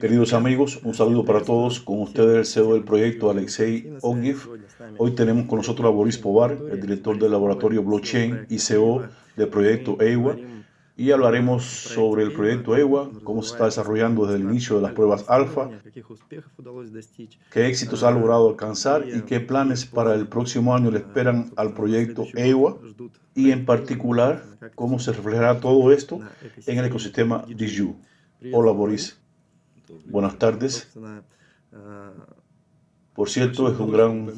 Queridos amigos, un saludo para todos. Con ustedes el CEO del proyecto, Alexei Ogiv. Hoy tenemos con nosotros a Boris Povar, el director del laboratorio Blockchain y CEO del proyecto EIWA. Y hablaremos sobre el proyecto EIWA, cómo se está desarrollando desde el inicio de las pruebas alfa, qué éxitos ha logrado alcanzar y qué planes para el próximo año le esperan al proyecto EIWA. Y en particular, cómo se reflejará todo esto en el ecosistema DigiU. Hola Boris. Buenas tardes. Por cierto, es un gran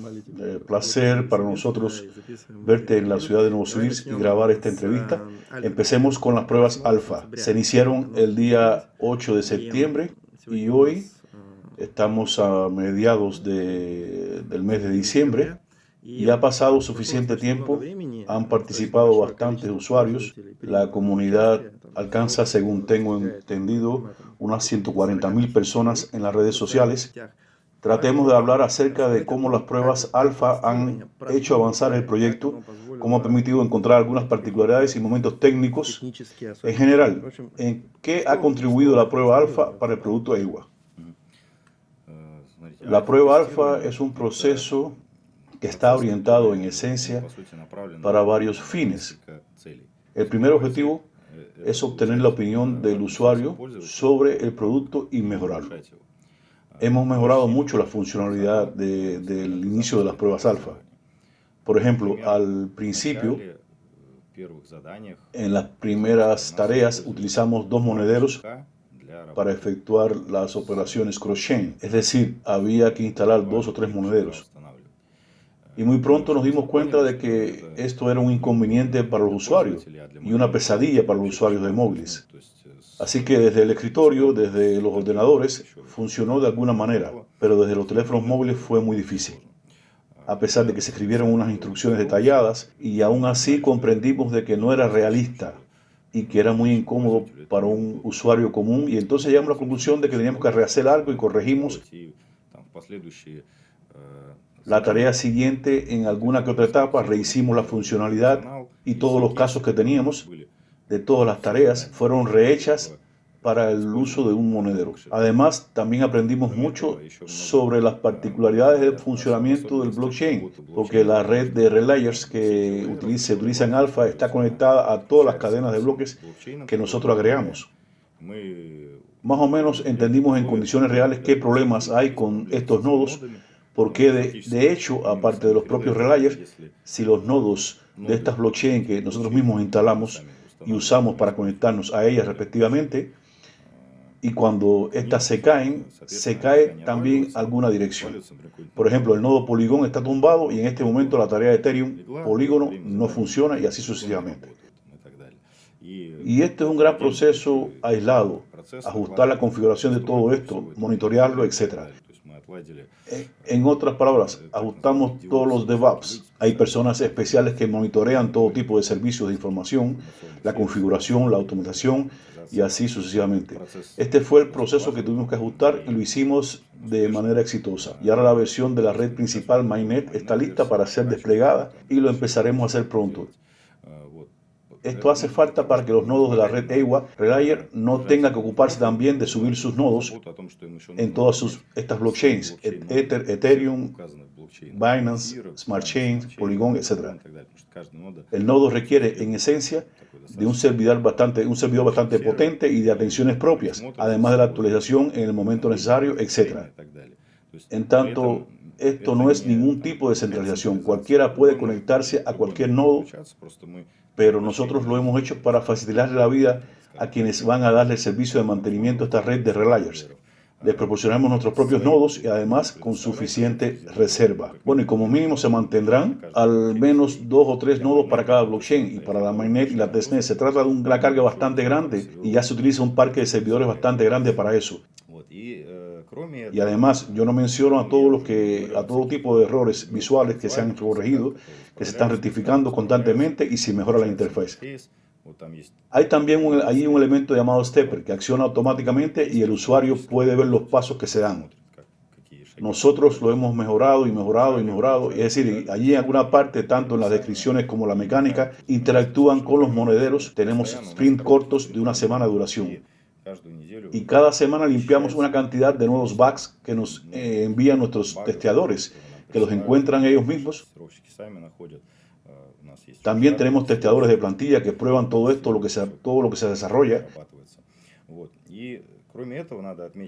placer para nosotros verte en la ciudad de Novosibirsk y grabar esta entrevista. Empecemos con las pruebas alfa. Se iniciaron el día 8 de septiembre y hoy estamos a mediados del mes de diciembre y ha pasado suficiente tiempo. Han participado bastantes usuarios. La comunidad alcanza, según tengo entendido, unas 140.000 personas en las redes sociales. Tratemos de hablar acerca de cómo las pruebas alfa han hecho avanzar el proyecto, cómo ha permitido encontrar algunas particularidades y momentos técnicos. En general, ¿en qué ha contribuido la prueba alfa para el producto EIWA? La prueba alfa es un proceso que está orientado en esencia para varios fines. El primer objetivo es obtener la opinión del usuario sobre el producto y mejorarlo. Hemos mejorado mucho la funcionalidad del inicio de las pruebas alfa. Por ejemplo, al principio, en las primeras tareas, utilizamos dos monederos para efectuar las operaciones cross-chain. Es decir, había que instalar 2 o 3 monederos. Y muy pronto nos dimos cuenta de que esto era un inconveniente para los usuarios y una pesadilla para los usuarios de móviles. Así que desde el escritorio, desde los ordenadores, funcionó de alguna manera, pero desde los teléfonos móviles fue muy difícil. A pesar de que se escribieron unas instrucciones detalladas, y aún así comprendimos de que no era realista y que era muy incómodo para un usuario común, y entonces llegamos a la conclusión de que teníamos que rehacer algo y corregimos la tarea siguiente. En alguna que otra etapa rehicimos la funcionalidad y todos los casos que teníamos de todas las tareas fueron rehechas para el uso de un monedero. Además, también aprendimos mucho sobre las particularidades del funcionamiento del blockchain, porque la red de relayers que se utiliza en alfa está conectada a todas las cadenas de bloques que nosotros agregamos. Más o menos entendimos en condiciones reales qué problemas hay con estos nodos, porque de hecho, aparte de los propios relayers, si los nodos de estas blockchain que nosotros mismos instalamos y usamos para conectarnos a ellas respectivamente, y cuando estas se caen, se cae también alguna dirección. Por ejemplo, el nodo Polygon está tumbado y en este momento la tarea de Ethereum Polígono no funciona y así sucesivamente. Y este es un gran proceso aislado, ajustar la configuración de todo esto, monitorearlo, etc. En otras palabras, ajustamos todos los DevOps. Hay personas especiales que monitorean todo tipo de servicios de información, la configuración, la automatización y así sucesivamente. Este fue el proceso que tuvimos que ajustar y lo hicimos de manera exitosa. Y ahora la versión de la red principal Mainnet está lista para ser desplegada y lo empezaremos a hacer pronto. Esto hace falta para que los nodos de la red EIWA Relayer no tengan que ocuparse también de subir sus nodos en todas estas blockchains, Ether, Ethereum, Binance, Smart Chain, Polygon, etc. El nodo requiere, en esencia, de un servidor bastante potente y de atenciones propias, además de la actualización en el momento necesario, etc. En tanto, esto no es ningún tipo de centralización. Cualquiera puede conectarse a cualquier nodo, pero nosotros lo hemos hecho para facilitarle la vida a quienes van a darle el servicio de mantenimiento a esta red de relayers. Les proporcionamos nuestros propios nodos y además con suficiente reserva. Bueno, y como mínimo se mantendrán al menos 2 o 3 nodos para cada blockchain, y para la mainnet y la testnet se trata de una carga bastante grande y ya se utiliza un parque de servidores bastante grande para eso. Y además, yo no menciono a todo tipo de errores visuales que se han corregido, que se están rectificando constantemente y se mejora la interfaz. Hay también un elemento llamado Stepper que acciona automáticamente y el usuario puede ver los pasos que se dan. Nosotros lo hemos mejorado y mejorado y mejorado. Es decir, allí en alguna parte, tanto en las descripciones como la mecánica, interactúan con los monederos. Tenemos sprint cortos de una semana de duración. Y cada semana limpiamos una cantidad de nuevos bugs que nos envían nuestros testeadores, que los encuentran ellos mismos. También tenemos testeadores de plantilla que prueban todo esto, todo lo que se desarrolla.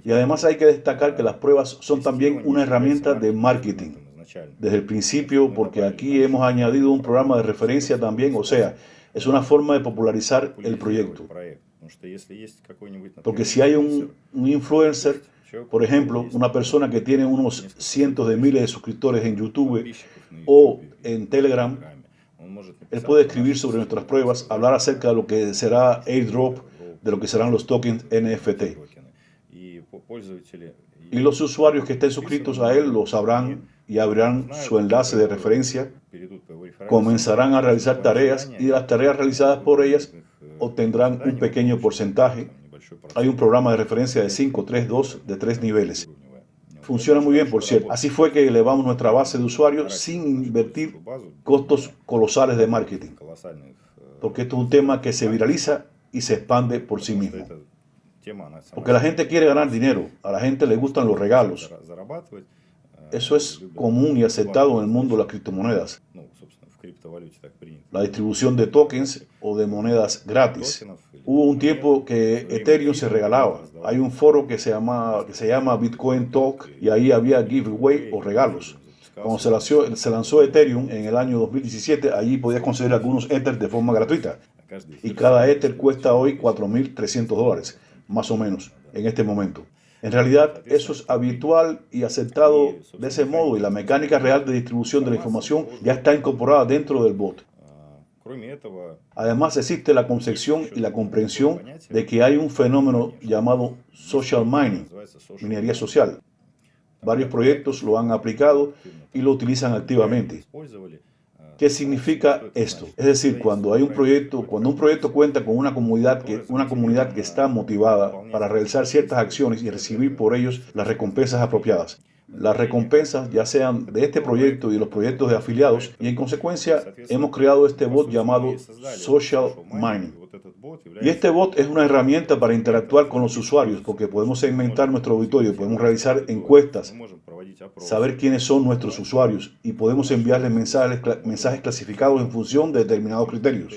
Y además hay que destacar que las pruebas son también una herramienta de marketing desde el principio, porque aquí hemos añadido un programa de referencia también, o sea, es una forma de popularizar el proyecto. Porque si hay un influencer, por ejemplo, una persona que tiene unos cientos de miles de suscriptores en YouTube o en Telegram, él puede escribir sobre nuestras pruebas, hablar acerca de lo que será airdrop, de lo que serán los tokens NFT. Y los usuarios que estén suscritos a él lo sabrán y abrirán su enlace de referencia, comenzarán a realizar tareas y de las tareas realizadas por ellas obtendrán un pequeño porcentaje. Hay un programa de referencia de 5, 3, 2, de 3 niveles. Funciona muy bien, por cierto. Así fue que elevamos nuestra base de usuarios sin invertir costos colosales de marketing. Porque esto es un tema que se viraliza y se expande por sí mismo. Porque la gente quiere ganar dinero, a la gente le gustan los regalos. Eso es común y aceptado en el mundo de las criptomonedas. La distribución de tokens o de monedas gratis. Hubo un tiempo que Ethereum se regalaba. Hay un foro que se llama Bitcoin Talk y ahí había giveaway o regalos. Cuando se lanzó Ethereum en el año 2017, allí podías conseguir algunos Ethers de forma gratuita. Y cada Ether cuesta hoy $4.300, más o menos, en este momento. En realidad, eso es habitual y aceptado de ese modo, y la mecánica real de distribución de la información ya está incorporada dentro del bot. Además, existe la concepción y la comprensión de que hay un fenómeno llamado social mining, minería social. Varios proyectos lo han aplicado y lo utilizan activamente. ¿Qué significa esto? Es decir, cuando un proyecto cuenta con una comunidad que está motivada para realizar ciertas acciones y recibir por ellos las recompensas apropiadas. Las recompensas ya sean de este proyecto y de los proyectos de afiliados, y en consecuencia hemos creado este bot llamado Social Mining. Y este bot es una herramienta para interactuar con los usuarios, porque podemos segmentar nuestro auditorio, podemos realizar encuestas, saber quiénes son nuestros usuarios y podemos enviarles mensajes clasificados en función de determinados criterios.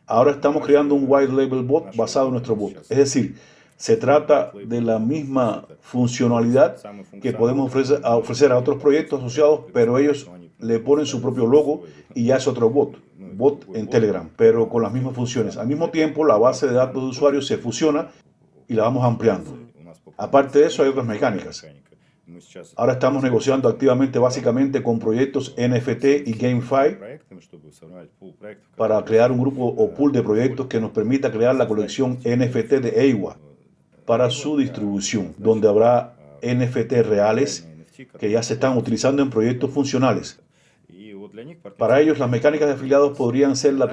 Ahora estamos creando un white label bot basado en nuestro bot. Es decir, se trata de la misma funcionalidad que podemos ofrecer a otros proyectos asociados, pero ellos le ponen su propio logo y ya es otro bot en Telegram, pero con las mismas funciones. Al mismo tiempo, la base de datos de usuarios se fusiona y la vamos ampliando. Aparte de eso, hay otras mecánicas. Ahora estamos negociando activamente básicamente con proyectos NFT y GameFi para crear un grupo o pool de proyectos que nos permita crear la colección NFT de EIWA para su distribución, donde habrá NFT reales que ya se están utilizando en proyectos funcionales. Para ellos, las mecánicas de afiliados podrían ser las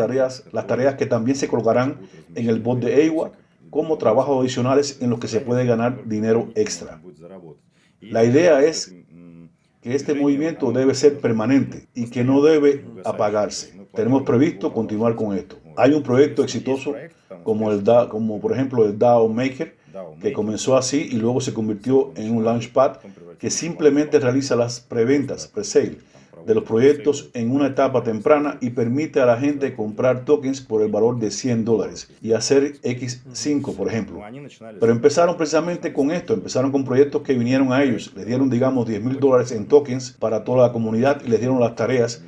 tareas que también se colocarán en el bot de EIWA como trabajos adicionales en los que se puede ganar dinero extra. La idea es que este movimiento debe ser permanente y que no debe apagarse. Tenemos previsto continuar con esto. Hay un proyecto exitoso como por ejemplo el DAO Maker, que comenzó así y luego se convirtió en un launchpad que simplemente realiza las preventas, pre-sale, de los proyectos en una etapa temprana y permite a la gente comprar tokens por el valor de $100 y hacer X5, por ejemplo. Pero empezaron precisamente con esto, empezaron con proyectos que vinieron a ellos, les dieron, digamos, $10,000 en tokens para toda la comunidad y les dieron las tareas.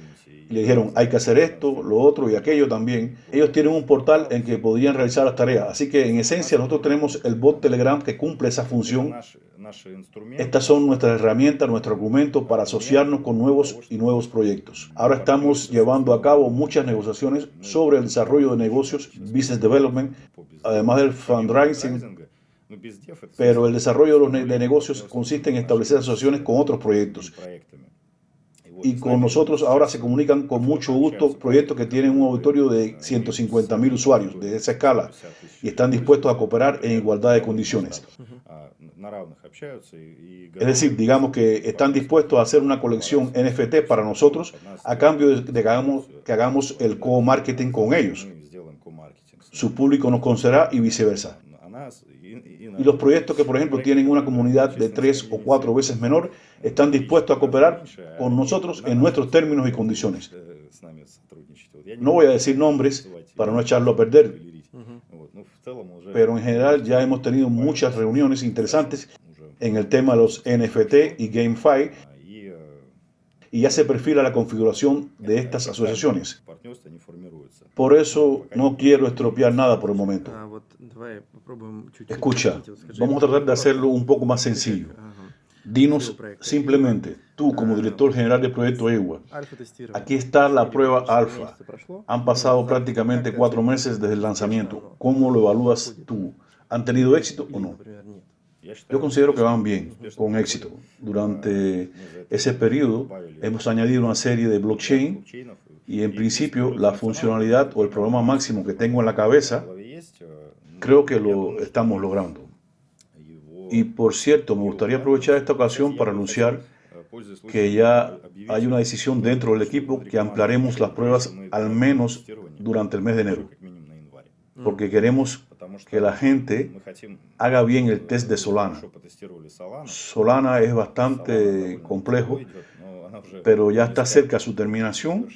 Y le dijeron, hay que hacer esto, lo otro y aquello también. Ellos tienen un portal en que podían realizar las tareas. Así que en esencia nosotros tenemos el bot Telegram que cumple esa función. Estas son nuestras herramientas, nuestro argumento para asociarnos con nuevos proyectos. Ahora estamos llevando a cabo muchas negociaciones sobre el desarrollo de negocios, business development, además del fundraising. Pero el desarrollo de negocios consiste en establecer asociaciones con otros proyectos. Y con nosotros ahora se comunican con mucho gusto proyectos que tienen un auditorio de 150,000 usuarios de esa escala y están dispuestos a cooperar en igualdad de condiciones. Es decir, digamos que están dispuestos a hacer una colección NFT para nosotros a cambio de que hagamos el co-marketing con ellos. su público nos conocerá y viceversa. Y los proyectos que, por ejemplo, tienen una comunidad de 3 o 4 veces menor, están dispuestos a cooperar con nosotros en nuestros términos y condiciones. No voy a decir nombres para no echarlo a perder, pero en general ya hemos tenido muchas reuniones interesantes en el tema de los NFT y GameFi, y ya se perfila la configuración de estas asociaciones. Por eso no quiero estropear nada por el momento. Escucha, vamos a tratar de hacerlo un poco más sencillo. Dinos simplemente, tú como director general del proyecto EWA, aquí está la prueba alfa. Han pasado prácticamente 4 meses desde el lanzamiento. ¿Cómo lo evalúas tú? ¿Han tenido éxito o no? Yo considero que van bien, con éxito. Durante ese periodo hemos añadido una serie de blockchain y en principio la funcionalidad o el problema máximo que tengo en la cabeza, creo que lo estamos logrando. Y por cierto, me gustaría aprovechar esta ocasión para anunciar que ya hay una decisión dentro del equipo que ampliaremos las pruebas al menos durante el mes de enero. Porque queremos que la gente haga bien el test de Solana. Solana es bastante complejo, pero ya está cerca su terminación.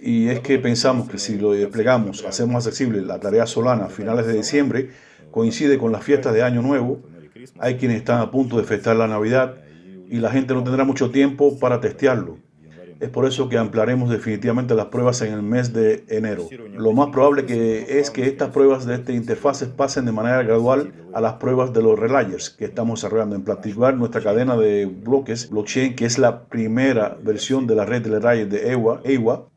Y es que pensamos que si lo desplegamos, hacemos accesible la tarea Solana a finales de diciembre, coincide con las fiestas de Año Nuevo, hay quienes están a punto de festejar la Navidad y la gente no tendrá mucho tiempo para testearlo. Es por eso que ampliaremos definitivamente las pruebas en el mes de enero. Lo más probable es que estas pruebas de esta interfaces pasen de manera gradual a las pruebas de los relayers que estamos desarrollando. En particular, nuestra cadena de bloques, blockchain, que es la primera versión de la red de relayers de EWA,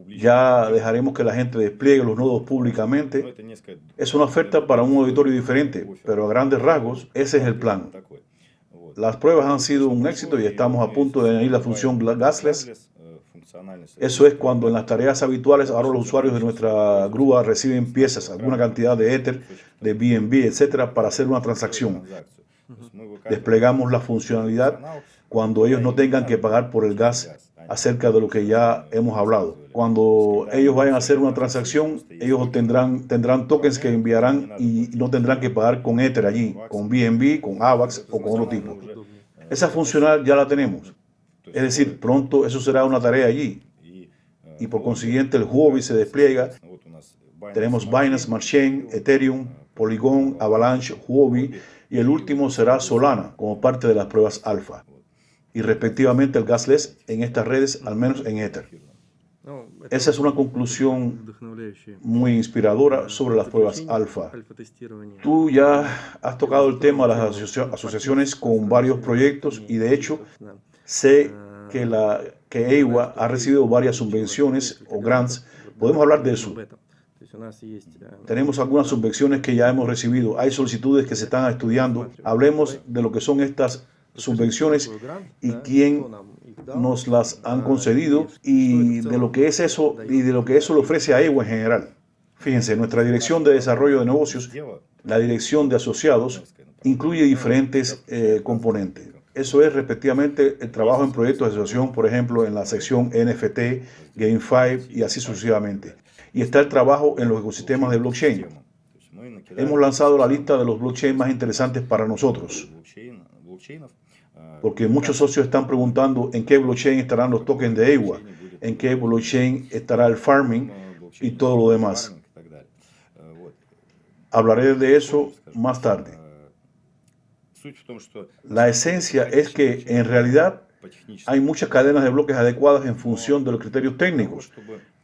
ya dejaremos que la gente despliegue los nodos públicamente. Es una oferta para un auditorio diferente, pero a grandes rasgos, ese es el plan. Las pruebas han sido un éxito y estamos a punto de añadir la función gasless. Eso es cuando en las tareas habituales ahora los usuarios de nuestra grúa reciben piezas, alguna cantidad de Ether, de BNB, etcétera, para hacer una transacción. Desplegamos la funcionalidad cuando ellos no tengan que pagar por el gas, acerca de lo que ya hemos hablado. Cuando ellos vayan a hacer una transacción, ellos tendrán tokens que enviarán y no tendrán que pagar con Ether allí, con BNB, con AVAX o con otro tipo. Esa funcionalidad ya la tenemos. Es decir, pronto eso será una tarea allí. Y por consiguiente el Huobi se despliega. Tenemos Binance Smart Chain, Ethereum, Polygon, Avalanche, Huobi y el último será Solana como parte de las pruebas alfa. Y respectivamente el gasless en estas redes, al menos en Ether. Esa es una conclusión muy inspiradora sobre las pruebas alfa. Tú ya has tocado el tema de las asociaciones con varios proyectos y de hecho sé que EWA ha recibido varias subvenciones o grants. Podemos hablar de eso. Tenemos algunas subvenciones que ya hemos recibido. Hay solicitudes que se están estudiando. Hablemos de lo que son estas subvenciones y quién nos las han concedido y de lo que es eso y de lo que eso le ofrece a EWA en general. Fíjense, nuestra dirección de desarrollo de negocios, la dirección de asociados, incluye diferentes componentes. Eso es respectivamente el trabajo en proyectos de asociación, por ejemplo, en la sección NFT, GameFi y así sucesivamente. Y está el trabajo en los ecosistemas de blockchain. Hemos lanzado la lista de los blockchain más interesantes para nosotros. Porque muchos socios están preguntando en qué blockchain estarán los tokens de EWA, en qué blockchain estará el farming y todo lo demás. Hablaré de eso más tarde. La esencia es que en realidad hay muchas cadenas de bloques adecuadas en función de los criterios técnicos,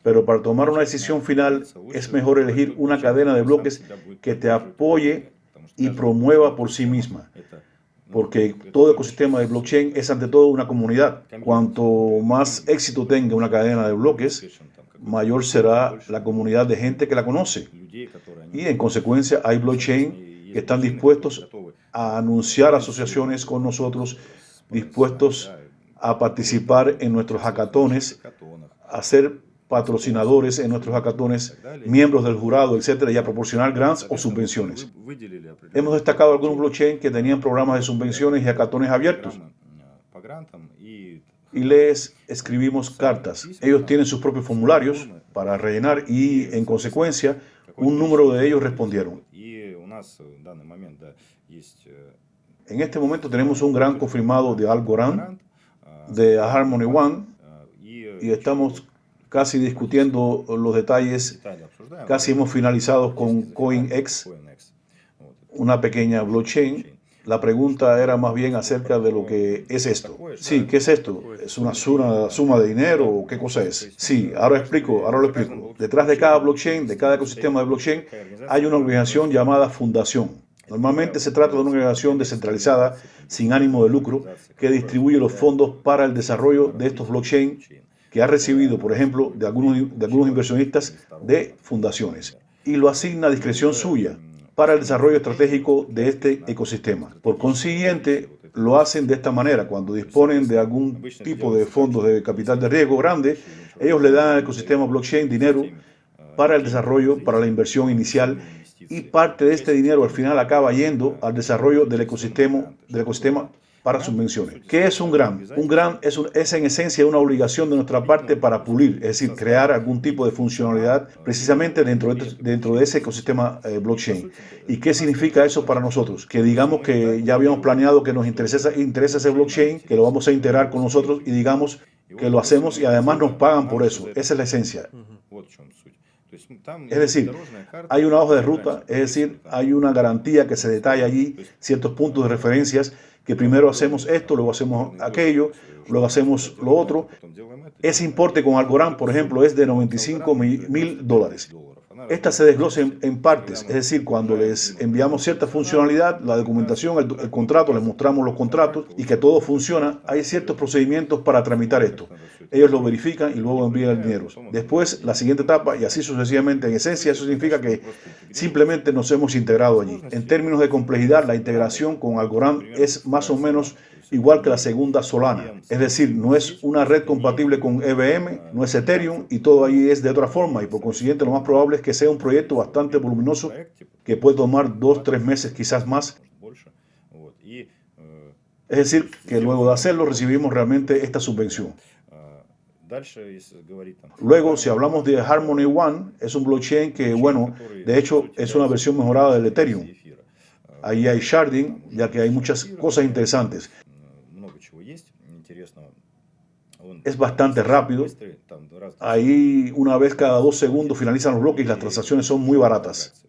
pero para tomar una decisión final es mejor elegir una cadena de bloques que te apoye y promueva por sí misma. Porque todo ecosistema de blockchain es ante todo una comunidad. Cuanto más éxito tenga una cadena de bloques, mayor será la comunidad de gente que la conoce. Y en consecuencia hay blockchain que están dispuestos a anunciar asociaciones con nosotros, dispuestos a participar en nuestros hackatones, a ser patrocinadores en nuestros hackatones, miembros del jurado, etcétera, y a proporcionar grants o subvenciones. Hemos destacado algunos blockchain que tenían programas de subvenciones y hackatones abiertos. Y les escribimos cartas. Ellos tienen sus propios formularios para rellenar y, en consecuencia, un número de ellos respondieron. En este momento tenemos un grant confirmado de Algorand, de Harmony One, y estamos casi discutiendo los detalles. Casi hemos finalizado con CoinEx, una pequeña blockchain. La pregunta era más bien acerca de lo que es esto. Sí, ¿qué es esto? ¿Es una suma de dinero o qué cosa es? Sí, ahora lo explico. Detrás de cada blockchain, de cada ecosistema de blockchain, hay una organización llamada fundación. Normalmente se trata de una organización descentralizada, sin ánimo de lucro, que distribuye los fondos para el desarrollo de estos blockchain que ha recibido, por ejemplo, de algunos inversionistas de fundaciones, y lo asigna a discreción suya para el desarrollo estratégico de este ecosistema. Por consiguiente, lo hacen de esta manera. Cuando disponen de algún tipo de fondos de capital de riesgo grande, ellos le dan al ecosistema blockchain dinero para el desarrollo, para la inversión inicial, y parte de este dinero al final acaba yendo al desarrollo del ecosistema para subvenciones. ¿Qué es un grant? Un grant es en esencia una obligación de nuestra parte para pulir, es decir, crear algún tipo de funcionalidad precisamente dentro de ese ecosistema blockchain. ¿Y qué significa eso para nosotros? Que digamos que ya habíamos planeado que nos interesa ese blockchain, que lo vamos a integrar con nosotros y digamos que lo hacemos y además nos pagan por eso. Esa es la esencia. Es decir, hay una hoja de ruta, es decir, hay una garantía que se detalla allí, ciertos puntos de referencias, que primero hacemos esto, luego hacemos aquello, luego hacemos lo otro. Ese importe con Algorand, por ejemplo, es de $95,000. Esta se desglosa en partes, es decir, cuando les enviamos cierta funcionalidad, la documentación, el contrato, les mostramos los contratos y que todo funciona, hay ciertos procedimientos para tramitar esto. Ellos lo verifican y luego envían el dinero. Después, la siguiente etapa y así sucesivamente. En esencia, eso significa que simplemente nos hemos integrado allí. En términos de complejidad, la integración con Algorand es más o menos igual que la segunda Solana. Es decir, no es una red compatible con EVM, no es Ethereum y todo ahí es de otra forma y por consiguiente lo más probable es que sea un proyecto bastante voluminoso que puede tomar 2 o 3 meses, quizás más. Es decir, que luego de hacerlo recibimos realmente esta subvención. Luego, si hablamos de Harmony One, es un blockchain que, bueno, de hecho es una versión mejorada del Ethereum. Ahí hay sharding, ya que hay muchas cosas interesantes. Es bastante rápido. Ahí una vez cada 2 segundos finalizan los bloques y las transacciones son muy baratas.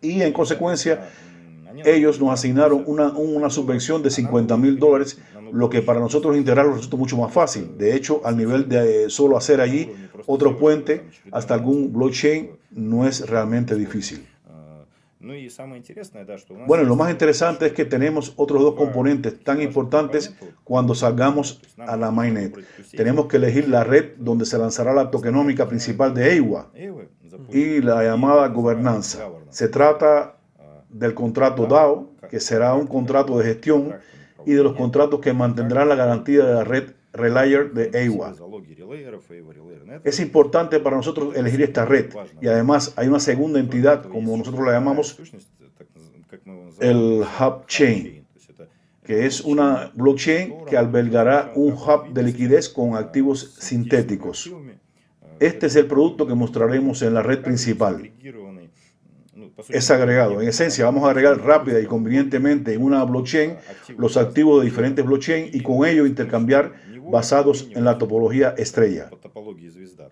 Y en consecuencia, ellos nos asignaron una subvención de $50,000, lo que para nosotros integrarlo resulta mucho más fácil. De hecho, al nivel de solo hacer allí otro puente hasta algún blockchain no es realmente difícil. Bueno, lo más interesante es que tenemos otros 2 componentes tan importantes cuando salgamos a la mainnet. Tenemos que elegir la red donde se lanzará la tokenómica principal de EIWA y la llamada gobernanza. Se trata del contrato DAO, que será un contrato de gestión, y de los contratos que mantendrán la garantía de la red Relayer de EIWA. Es importante para nosotros elegir esta red y además hay una segunda entidad, como nosotros la llamamos, el Hub Chain, que es una blockchain que albergará un hub de liquidez con activos sintéticos. Este es el producto que mostraremos en la red principal. Es agregado. En esencia, vamos a agregar rápida y convenientemente en una blockchain los activos de diferentes blockchains y con ello intercambiar basados en la topología estrella.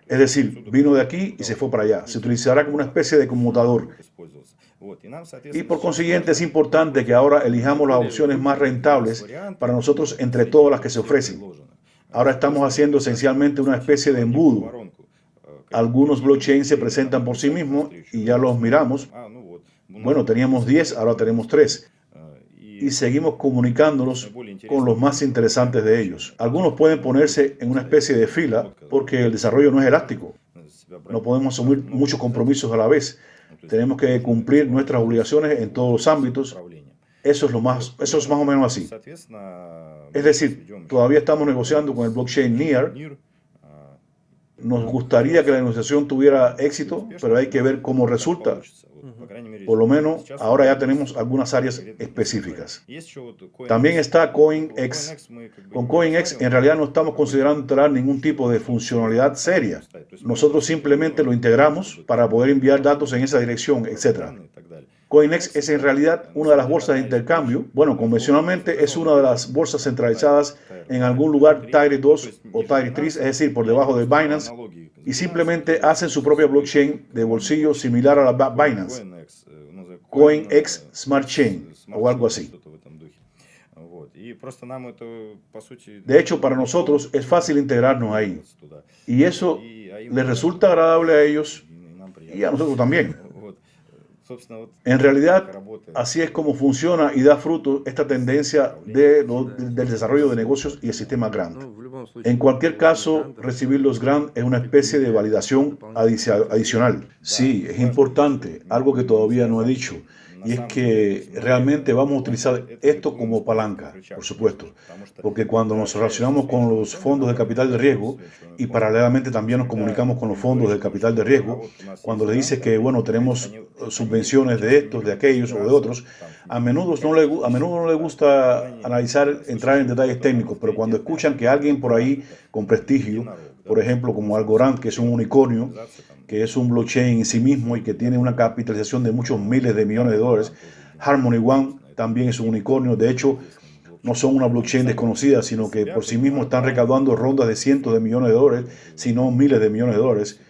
Es decir, vino de aquí y se fue para allá. Se utilizará como una especie de conmutador. Y por consiguiente es importante que ahora elijamos las opciones más rentables para nosotros entre todas las que se ofrecen. Ahora estamos haciendo esencialmente una especie de embudo. Algunos blockchains se presentan por sí mismos y ya los miramos. Bueno, teníamos 10, ahora tenemos 3. Y seguimos comunicándonos con los más interesantes de ellos. Algunos pueden ponerse en una especie de fila porque el desarrollo no es elástico. No podemos asumir muchos compromisos a la vez. Tenemos que cumplir nuestras obligaciones en todos los ámbitos. Eso es más o menos así. Es decir, todavía estamos negociando con el blockchain NEAR. Nos gustaría que la negociación tuviera éxito, pero hay que ver cómo resulta. Por lo menos ahora ya tenemos algunas áreas específicas. También está CoinEx. Con CoinEx en realidad no estamos considerando integrar ningún tipo de funcionalidad seria. Nosotros simplemente lo integramos para poder enviar datos en esa dirección, etc. CoinEx es en realidad una de las bolsas de intercambio. Bueno, convencionalmente es una de las bolsas centralizadas en algún lugar Tier 2 o Tier 3, es decir, por debajo de Binance, y simplemente hacen su propia blockchain de bolsillo similar a la Binance. CoinEx Smart Chain o algo así. De hecho, para nosotros es fácil integrarnos ahí. Y eso les resulta agradable a ellos y a nosotros también. En realidad, así es como funciona y da fruto esta tendencia del desarrollo de negocios y el sistema Grant. En cualquier caso, recibir los Grant es una especie de validación adicional. Sí, es importante, algo que todavía no he dicho. Y es que realmente vamos a utilizar esto como palanca, por supuesto, porque cuando nos relacionamos con los fondos de capital de riesgo y paralelamente también nos comunicamos con los fondos de capital de riesgo, cuando les dices que, bueno, tenemos subvenciones de estos, de aquellos o de otros, a menudo no les gusta analizar, entrar en detalles técnicos, pero cuando escuchan que alguien por ahí con prestigio, por ejemplo, como Algorand, que es un unicornio, que es un blockchain en sí mismo y que tiene una capitalización de muchos miles de millones de dólares. Harmony One también es un unicornio. De hecho, no son una blockchain desconocida, sino que por sí mismos están recaudando rondas de cientos de millones de dólares, si no miles de millones de dólares.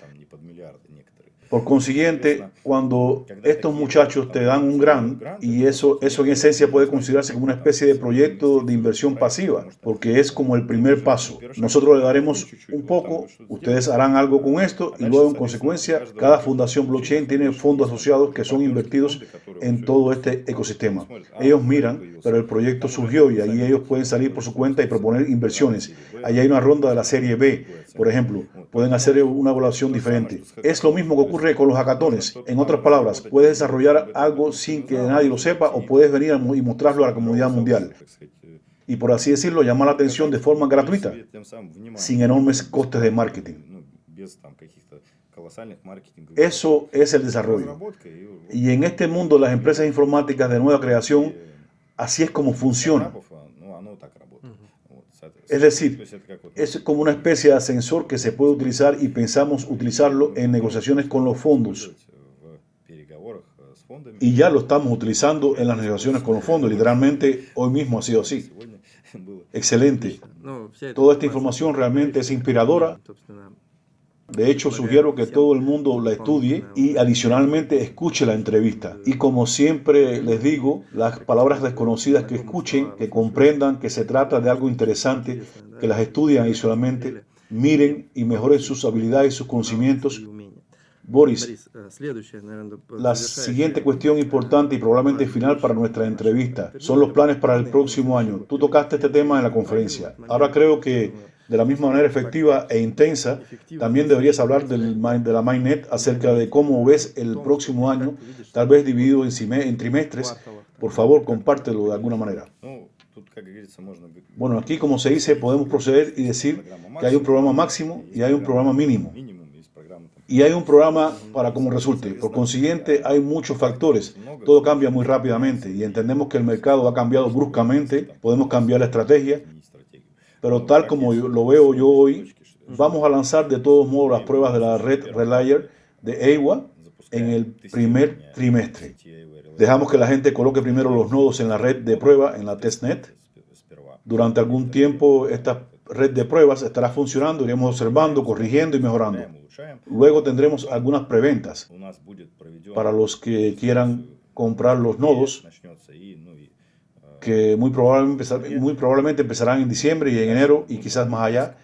Por consiguiente, cuando estos muchachos te dan un grant, y eso en esencia puede considerarse como una especie de proyecto de inversión pasiva, porque es como el primer paso. Nosotros le daremos un poco, ustedes harán algo con esto, y luego en consecuencia, cada fundación blockchain tiene fondos asociados que son invertidos en todo este ecosistema. Ellos miran, pero el proyecto surgió y ahí ellos pueden salir por su cuenta y proponer inversiones. Ahí hay una ronda de la serie B, por ejemplo, pueden hacer una evaluación diferente. Es lo mismo que ocurre con los hackatones. En otras palabras, puedes desarrollar algo sin que nadie lo sepa o puedes venir y mostrarlo a la comunidad mundial. Y por así decirlo, llamar la atención de forma gratuita, sin enormes costes de marketing. Eso es el desarrollo. Y en este mundo, las empresas informáticas de nueva creación, así es como funcionan. Es decir, es como una especie de ascensor que se puede utilizar y pensamos utilizarlo en negociaciones con los fondos. Y ya lo estamos utilizando en las negociaciones con los fondos. Literalmente, hoy mismo ha sido así. Excelente. Toda esta información realmente es inspiradora. De hecho, sugiero que todo el mundo la estudie y adicionalmente escuche la entrevista. Y como siempre les digo, las palabras desconocidas que escuchen, que comprendan que se trata de algo interesante, que las estudien adicionalmente, miren y mejoren sus habilidades y sus conocimientos. Boris, la siguiente cuestión importante y probablemente final para nuestra entrevista son los planes para el próximo año. Tú tocaste este tema en la conferencia. Ahora creo que de la misma manera efectiva e intensa, también deberías hablar de la Mainnet acerca de cómo ves el próximo año, tal vez dividido en trimestres. Por favor, compártelo de alguna manera. Bueno, aquí como se dice, podemos proceder y decir que hay un programa máximo y hay un programa mínimo. Y hay un programa para cómo resulte. Por consiguiente, hay muchos factores. Todo cambia muy rápidamente y entendemos que el mercado ha cambiado bruscamente. Podemos cambiar la estrategia. Pero tal como lo veo yo hoy, vamos a lanzar de todos modos las pruebas de la red Relayer de EIWA en el primer trimestre. Dejamos que la gente coloque primero los nodos en la red de prueba, en la testnet. Durante algún tiempo esta red de pruebas estará funcionando, iremos observando, corrigiendo y mejorando. Luego tendremos algunas preventas para los que quieran comprar los nodos, que muy probablemente empezarán en diciembre y en enero y quizás más allá.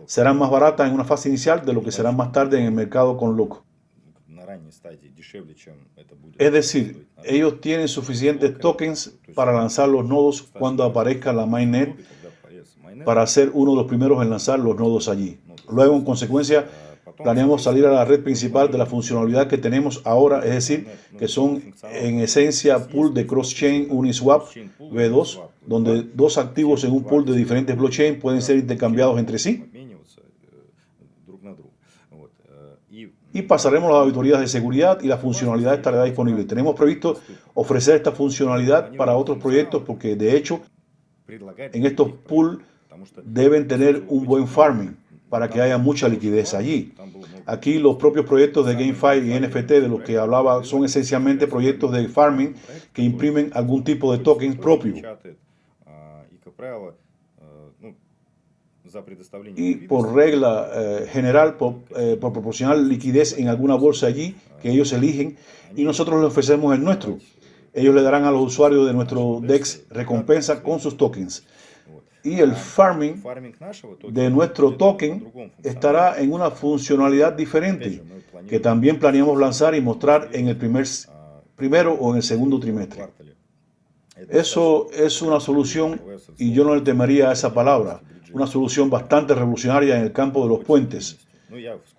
Serán más baratas en una fase inicial de lo que serán más tarde en el mercado con lock. Es decir, ellos tienen suficientes tokens para lanzar los nodos cuando aparezca la mainnet para ser uno de los primeros en lanzar los nodos allí. Luego, en consecuencia, planeamos salir a la red principal de la funcionalidad que tenemos ahora, es decir, que son en esencia pool de cross-chain Uniswap V2, donde dos activos en un pool de diferentes blockchain pueden ser intercambiados entre sí. y pasaremos las auditorías de seguridad y la funcionalidad estará disponible. Tenemos previsto ofrecer esta funcionalidad para otros proyectos porque de hecho en estos pools deben tener un buen farming para que haya mucha liquidez allí. Aquí los propios proyectos de GameFi y NFT de los que hablaba son esencialmente proyectos de farming que imprimen algún tipo de token propio. Y por regla general, por proporcionar liquidez en alguna bolsa allí que ellos eligen y nosotros les ofrecemos el nuestro. Ellos le darán a los usuarios de nuestro DEX recompensa con sus tokens. Y el farming de nuestro token estará en una funcionalidad diferente que también planeamos lanzar y mostrar en el primero o en el segundo trimestre. Eso es una solución, y yo no le temería a esa palabra, una solución bastante revolucionaria en el campo de los puentes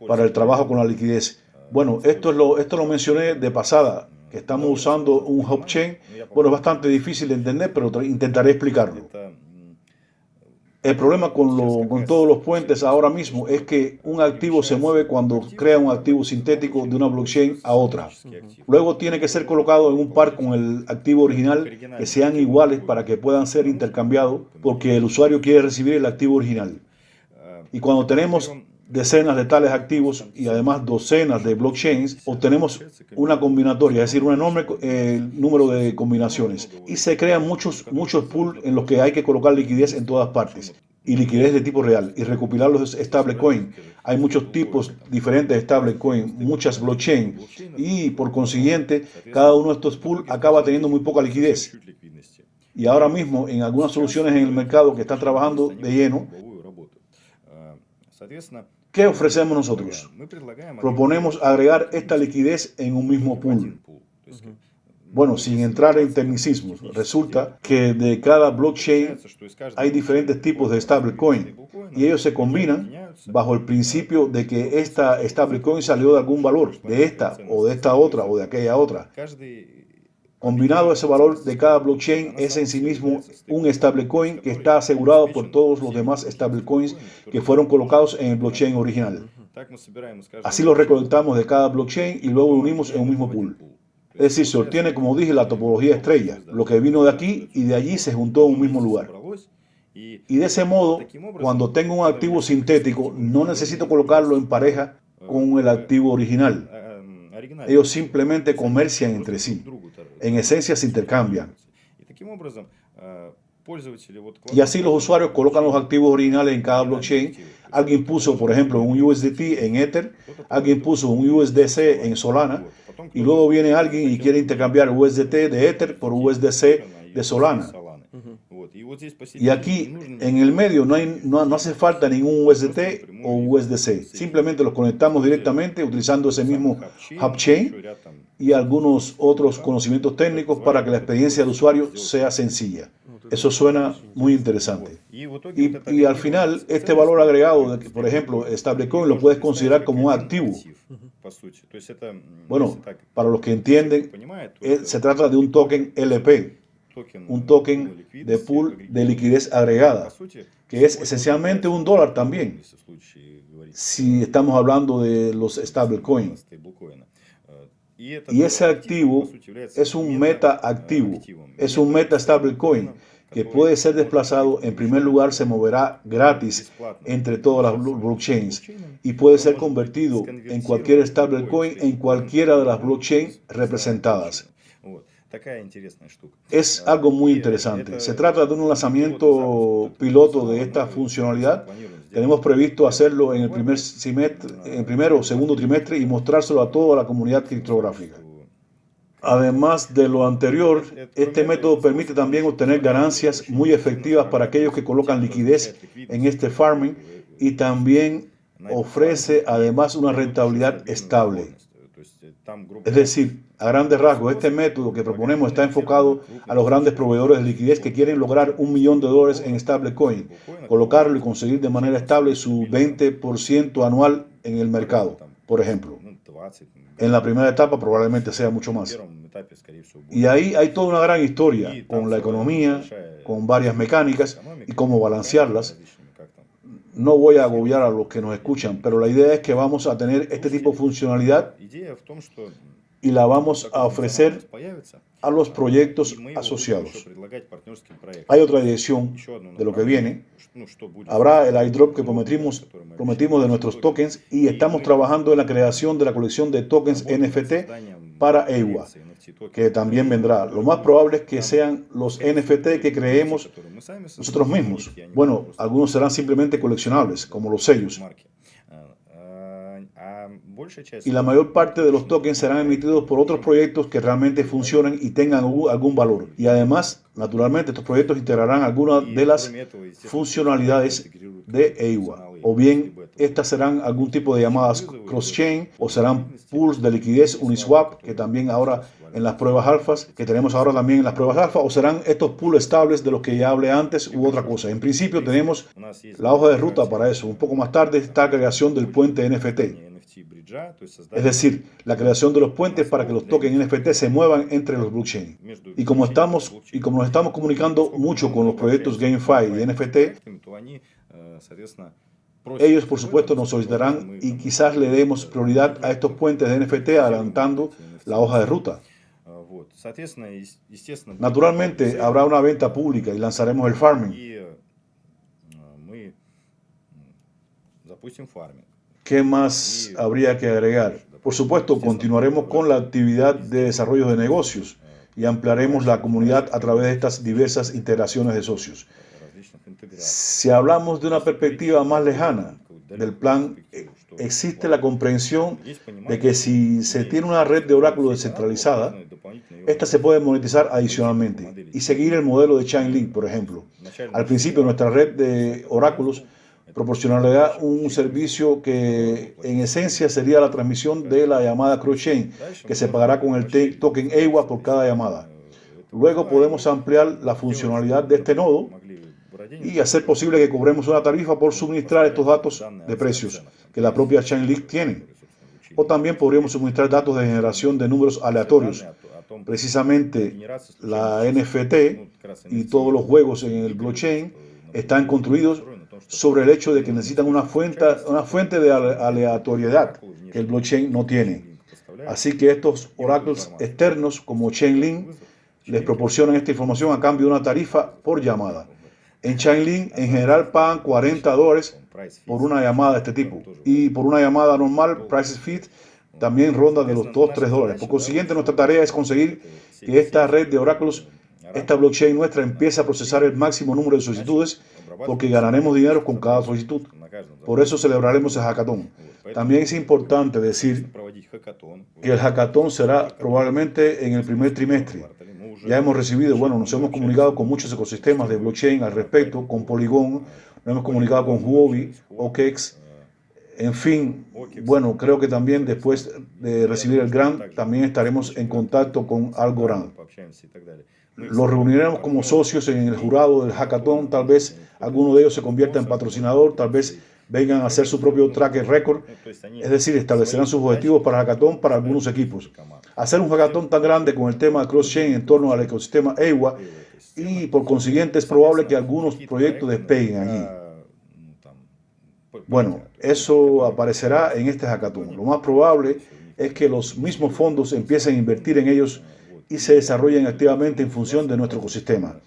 para el trabajo con la liquidez. Bueno, esto lo mencioné de pasada, que estamos usando un hub-chain. Bueno, es bastante difícil de entender, pero intentaré explicarlo. El problema con todos los puentes ahora mismo es que un activo se mueve cuando crea un activo sintético de una blockchain a otra. Luego tiene que ser colocado en un par con el activo original que sean iguales para que puedan ser intercambiados porque el usuario quiere recibir el activo original. Y cuando tenemos decenas de tales activos y además docenas de blockchains, obtenemos una combinatoria, es decir, un enorme número de combinaciones. Y se crean muchos pools en los que hay que colocar liquidez en todas partes. Y liquidez de tipo real. Y recopilar los stablecoin. Hay muchos tipos diferentes de stablecoin, muchas blockchain. Y por consiguiente, cada uno de estos pools acaba teniendo muy poca liquidez. Y ahora mismo, en algunas soluciones en el mercado que están trabajando de lleno, ¿qué ofrecemos nosotros? Proponemos agregar esta liquidez en un mismo pool. Bueno, sin entrar en tecnicismos, resulta que de cada blockchain hay diferentes tipos de stablecoin y ellos se combinan bajo el principio de que esta stablecoin salió de algún valor, de esta o de esta otra o de aquella otra. Combinado ese valor de cada blockchain es en sí mismo un stablecoin que está asegurado por todos los demás stablecoins que fueron colocados en el blockchain original. Así lo recolectamos de cada blockchain y luego lo unimos en un mismo pool. Es decir, se obtiene, como dije, la topología estrella. Lo que vino de aquí y de allí se juntó en un mismo lugar. Y de ese modo, cuando tengo un activo sintético, no necesito colocarlo en pareja con el activo original. Ellos simplemente comercian entre sí. En esencia se intercambian. Y así los usuarios colocan los activos originales en cada blockchain. Alguien puso, por ejemplo, un USDT en Ether, alguien puso un USDC en Solana, y luego viene alguien y quiere intercambiar USDT de Ether por USDC de Solana. Y aquí, en el medio, no hace falta ningún USDT o USDC. Simplemente los conectamos directamente utilizando ese mismo hub-chain y algunos otros conocimientos técnicos para que la experiencia del usuario sea sencilla. Eso suena muy interesante. Y al final, este valor agregado, por ejemplo, stablecoin, lo puedes considerar como un activo. Bueno, para los que entienden, se trata de un token LP, un token de pool de liquidez agregada, que es esencialmente $1 también, si estamos hablando de los stablecoins. Y ese activo es un meta activo, es un meta stablecoin que puede ser desplazado. En primer lugar, se moverá gratis entre todas las blockchains y puede ser convertido en cualquier stablecoin en cualquiera de las blockchains representadas. Es algo muy interesante. Se trata de un lanzamiento piloto de esta funcionalidad. Tenemos previsto hacerlo en el primer o segundo trimestre y mostrárselo a toda la comunidad criptográfica. Además de lo anterior, este método permite también obtener ganancias muy efectivas para aquellos que colocan liquidez en este farming y también ofrece además una rentabilidad estable. Es decir, a grandes rasgos, este método que proponemos está enfocado a los grandes proveedores de liquidez que quieren lograr $1 millón en stablecoin, colocarlo y conseguir de manera estable su 20% anual en el mercado, por ejemplo. En la primera etapa probablemente sea mucho más. Y ahí hay toda una gran historia con la economía, con varias mecánicas y cómo balancearlas. no voy a agobiar a los que nos escuchan, pero la idea es que vamos a tener este tipo de funcionalidad y la vamos a ofrecer a los proyectos asociados. Hay otra dirección de lo que viene. Habrá el airdrop que prometimos de nuestros tokens y estamos trabajando en la creación de la colección de tokens NFT para EIWA, que también vendrá. Lo más probable es que sean los NFT que creemos nosotros mismos. Bueno, algunos serán simplemente coleccionables, como los sellos. Y la mayor parte de los tokens serán emitidos por otros proyectos que realmente funcionen y tengan algún valor. Y además, naturalmente, estos proyectos integrarán algunas de las funcionalidades de EIWA. O bien, estas serán algún tipo de llamadas cross-chain o serán pools de liquidez Uniswap, que también ahora en las pruebas alfas, que tenemos ahora también en las pruebas alfa, o serán estos pools estables de los que ya hablé antes u otra cosa. En principio tenemos la hoja de ruta para eso. Un poco más tarde está la creación del puente NFT. Es decir, la creación de los puentes para que los tokens NFT se muevan entre los blockchain. Y como nos estamos comunicando mucho con los proyectos GameFi y NFT, ellos por supuesto nos solicitarán y quizás le demos prioridad a estos puentes de NFT adelantando la hoja de ruta. Naturalmente habrá una venta pública y lanzaremos el farming. ¿Qué más habría que agregar? Por supuesto, continuaremos con la actividad de desarrollo de negocios y ampliaremos la comunidad a través de estas diversas integraciones de socios. Si hablamos de una perspectiva más lejana del plan, existe la comprensión de que si se tiene una red de oráculos descentralizada, esta se puede monetizar adicionalmente y seguir el modelo de Chainlink, por ejemplo. Al principio, nuestra red de oráculos proporcionará un servicio que en esencia sería la transmisión de la llamada cross-chain, que se pagará con el token EIWA por cada llamada. Luego podemos ampliar la funcionalidad de este nodo y hacer posible que cobremos una tarifa por suministrar estos datos de precios que la propia Chainlink tiene. O también podríamos suministrar datos de generación de números aleatorios. Precisamente la NFT y todos los juegos en el blockchain están construidos sobre el hecho de que necesitan una fuente de aleatoriedad que el blockchain no tiene. Así que estos oráculos externos como Chainlink les proporcionan esta información a cambio de una tarifa por llamada. En Chainlink en general pagan $40 por una llamada de este tipo y por una llamada normal, prices feed, también ronda de los $2-3. Por consiguiente, nuestra tarea es conseguir que esta red de oráculos, esta blockchain nuestra, empiece a procesar el máximo número de solicitudes porque ganaremos dinero con cada solicitud. Por eso celebraremos el hackathon. También es importante decir que el hackathon será probablemente en el primer trimestre. Ya hemos recibido, nos hemos comunicado con muchos ecosistemas de blockchain al respecto, con Polygon, nos hemos comunicado con Huobi, OKEx, en fin, creo que también después de recibir el grant, también estaremos en contacto con Algorand. Los reuniremos como socios en el jurado del hackathon, tal vez alguno de ellos se convierta en patrocinador, tal vez vengan a hacer su propio track record, es decir, establecerán sus objetivos para el hackathon para algunos equipos. Hacer un hackathon tan grande con el tema de cross-chain en torno al ecosistema EIWA y por consiguiente es probable que algunos proyectos despeguen allí. Eso aparecerá en este hackathon. Lo más probable es que los mismos fondos empiecen a invertir en ellos y se desarrollen activamente en función de nuestro ecosistema.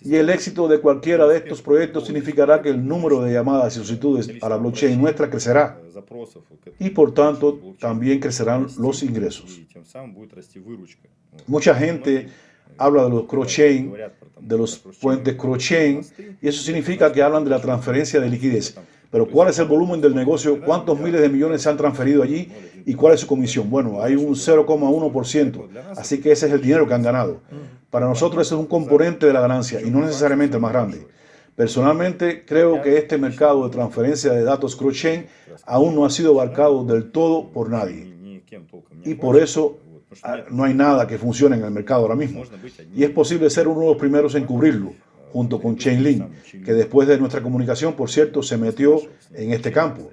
Y el éxito de cualquiera de estos proyectos significará que el número de llamadas y solicitudes a la blockchain nuestra crecerá y por tanto también crecerán los ingresos. Mucha gente habla de los cross-chain, de los puentes cross-chain, y eso significa que hablan de la transferencia de liquidez. Pero ¿cuál es el volumen del negocio? ¿Cuántos miles de millones se han transferido allí? ¿Y cuál es su comisión? Hay un 0,1%. Así que ese es el dinero que han ganado. Para nosotros ese es un componente de la ganancia y no necesariamente el más grande. Personalmente creo que este mercado de transferencia de datos cross-chain aún no ha sido abarcado del todo por nadie. Y por eso no hay nada que funcione en el mercado ahora mismo. Y es posible ser uno de los primeros en cubrirlo, junto con Chainlink, que después de nuestra comunicación, por cierto, se metió en este campo.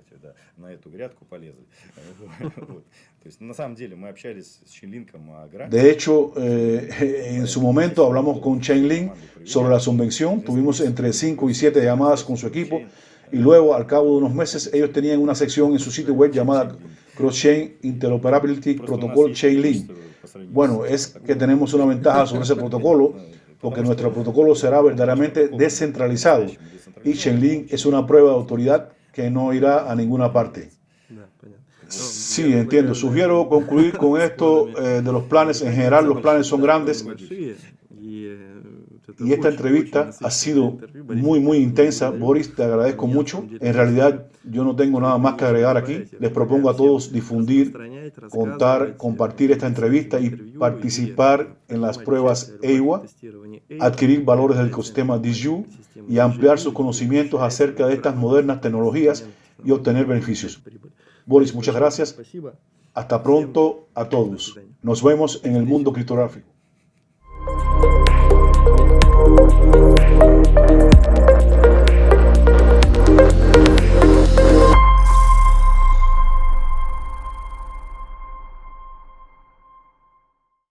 De hecho, en su momento hablamos con Chainlink sobre la subvención. Tuvimos entre 5 y 7 llamadas con su equipo Y luego, al cabo de unos meses, ellos tenían una sección en su sitio web llamada Cross-Chain Interoperability Protocol Chainlink. Bueno, es que tenemos una ventaja sobre ese protocolo, porque nuestro protocolo será verdaderamente descentralizado. Y Chainlink es una prueba de autoridad que no irá a ninguna parte. Sí, entiendo. Sugiero concluir con esto de los planes. En general, los planes son grandes. Y esta entrevista ha sido muy intensa. Boris, te agradezco mucho. En realidad, yo no tengo nada más que agregar aquí. Les propongo a todos difundir, contar, compartir esta entrevista y participar en las pruebas EIWA, adquirir valores del ecosistema DigiU y ampliar sus conocimientos acerca de estas modernas tecnologías y obtener beneficios. Boris, muchas gracias. Hasta pronto a todos. Nos vemos en el mundo criptográfico.